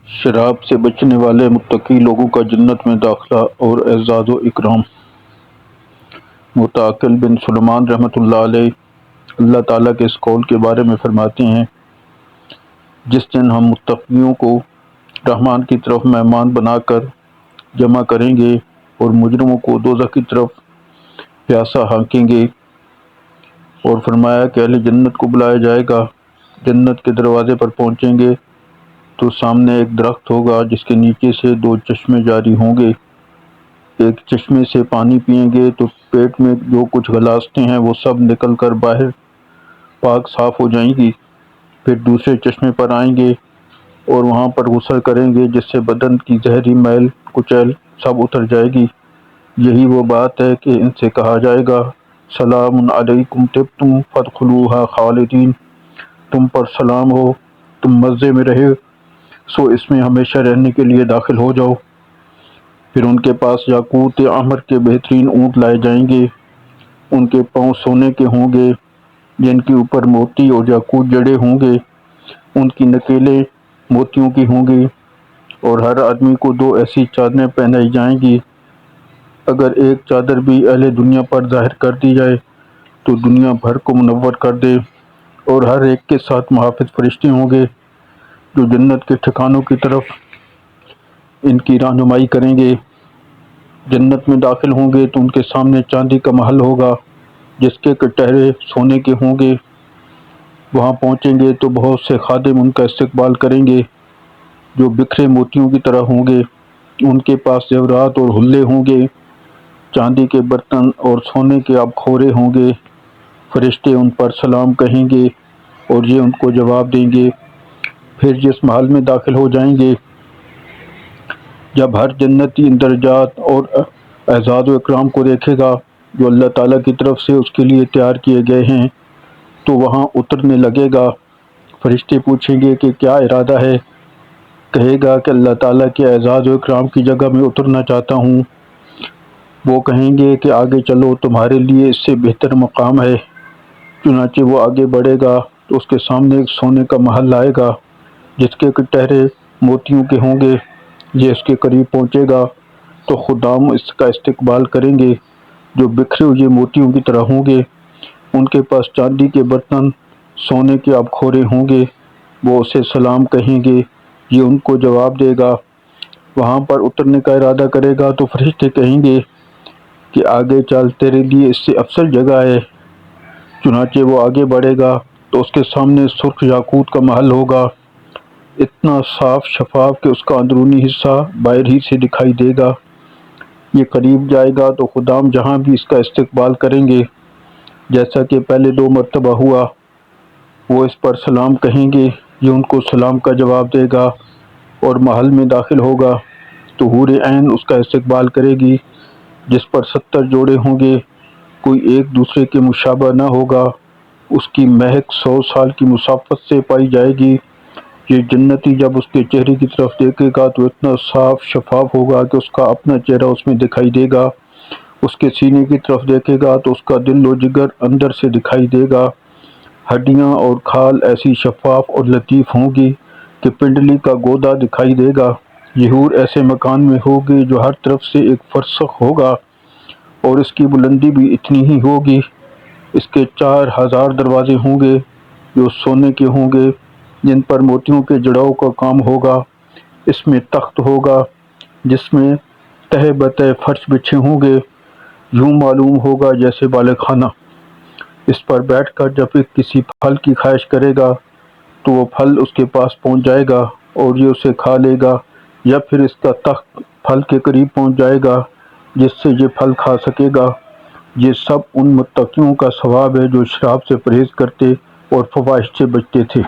شراب سے بچنے والے متقی لوگوں کا جنت میں داخلہ اور اعزاز و اکرام۔ متعقل بن سلیمان رحمۃ اللہ علیہ اللہ تعالیٰ کے اس قول کے بارے میں فرماتے ہیں، جس دن ہم متقیوں کو رحمان کی طرف مہمان بنا کر جمع کریں گے اور مجرموں کو دوزخ کی طرف پیاسا ہانکیں گے، اور فرمایا کہ اہل جنت کو بلایا جائے گا۔ جنت کے دروازے پر پہنچیں گے تو سامنے ایک درخت ہوگا جس کے نیچے سے دو چشمے جاری ہوں گے۔ ایک چشمے سے پانی پئیں گے تو پیٹ میں جو کچھ غلاظتیں ہیں وہ سب نکل کر باہر پاک صاف ہو جائیں گی۔ پھر دوسرے چشمے پر آئیں گے اور وہاں پر غسل کریں گے جس سے بدن کی زہری میل کچیل سب اتر جائے گی۔ یہی وہ بات ہے کہ ان سے کہا جائے گا، سلام علیکم طبتم فادخلوها خالدین، تم پر سلام ہو، تم مزے میں رہے سو اس میں ہمیشہ رہنے کے لیے داخل ہو جاؤ۔ پھر ان کے پاس یاقوت احمر کے بہترین اونٹ لائے جائیں گے، ان کے پاؤں سونے کے ہوں گے جن کے اوپر موتی اور یاقوت جڑے ہوں گے، ان کی نکیلیں موتیوں کی ہوں گی، اور ہر آدمی کو دو ایسی چادریں پہنائی جائیں گی۔ اگر ایک چادر بھی اہل دنیا پر ظاہر کر دی جائے تو دنیا بھر کو منور کر دے، اور ہر ایک کے ساتھ محافظ فرشتے ہوں گے جو جنت کے ٹھکانوں کی طرف ان کی رہنمائی کریں گے۔ جنت میں داخل ہوں گے تو ان کے سامنے چاندی کا محل ہوگا جس کے کٹہرے سونے کے ہوں گے۔ وہاں پہنچیں گے تو بہت سے خادم ان کا استقبال کریں گے جو بکھرے موتیوں کی طرح ہوں گے۔ ان کے پاس زیورات اور حلے ہوں گے، چاندی کے برتن اور سونے کے آبخورے ہوں گے۔ فرشتے ان پر سلام کہیں گے اور یہ ان کو جواب دیں گے۔ پھر جس محل میں داخل ہو جائیں گے، جب ہر جنتی ان درجات اور اعزاز و اکرام کو دیکھے گا جو اللہ تعالیٰ کی طرف سے اس کے لیے تیار کیے گئے ہیں تو وہاں اترنے لگے گا۔ فرشتے پوچھیں گے کہ کیا ارادہ ہے؟ کہے گا کہ اللہ تعالیٰ کے اعزاز و اکرام کی جگہ میں اترنا چاہتا ہوں۔ وہ کہیں گے کہ آگے چلو، تمہارے لیے اس سے بہتر مقام ہے۔ چنانچہ وہ آگے بڑھے گا تو اس کے سامنے ایک سونے کا محل آئے گا جس کے کٹہرے موتیوں کے ہوں گے۔ یہ اس کے قریب پہنچے گا تو خدام اس کا استقبال کریں گے جو بکھرے ہوئے موتیوں کی طرح ہوں گے۔ ان کے پاس چاندی کے برتن، سونے کے آبخورے ہوں گے۔ وہ اسے سلام کہیں گے، یہ ان کو جواب دے گا۔ وہاں پر اترنے کا ارادہ کرے گا تو فرشتے کہیں گے کہ آگے چل، تیرے لیے اس سے افضل جگہ ہے۔ چنانچہ وہ آگے بڑھے گا تو اس کے سامنے سرخ یاقوت کا محل ہوگا، اتنا صاف شفاف کہ اس کا اندرونی حصہ باہر ہی سے دکھائی دے گا۔ یہ قریب جائے گا تو خدام جہاں بھی اس کا استقبال کریں گے جیسا کہ پہلے 2 مرتبہ ہوا۔ وہ اس پر سلام کہیں گے، یہ ان کو سلام کا جواب دے گا، اور محل میں داخل ہوگا تو حور عین اس کا استقبال کرے گی جس پر 70 جوڑے ہوں گے، کوئی ایک دوسرے کے مشابہ نہ ہوگا۔ اس کی مہک 100 سال کی مسافت سے پائی جائے گی۔ یہ جنتی جب اس کے چہرے کی طرف دیکھے گا تو اتنا صاف شفاف ہوگا کہ اس کا اپنا چہرہ اس میں دکھائی دے گا۔ اس کے سینے کی طرف دیکھے گا تو اس کا دل و جگر اندر سے دکھائی دے گا۔ ہڈیاں اور کھال ایسی شفاف اور لطیف ہوں گی کہ پنڈلی کا گودا دکھائی دے گا۔ یہ حور ایسے مکان میں ہوگی جو ہر طرف سے ایک فرسخ ہوگا اور اس کی بلندی بھی اتنی ہی ہوگی۔ اس کے 4000 دروازے ہوں گے جو سونے کے ہوں گے جن پر موتیوں کے جڑاؤ کا کام ہوگا۔ اس میں تخت ہوگا جس میں تہہ بتہ فرش بچھے ہوں گے، یوں معلوم ہوگا جیسے بالغ خانہ۔ اس پر بیٹھ کر جب یہ کسی پھل کی خواہش کرے گا تو وہ پھل اس کے پاس پہنچ جائے گا اور یہ اسے کھا لے گا، یا پھر اس کا تخت پھل کے قریب پہنچ جائے گا جس سے یہ پھل کھا سکے گا۔ یہ سب ان متقیوں کا ثواب ہے جو شراب سے پرہیز کرتے اور فواحش سے بچتے تھے۔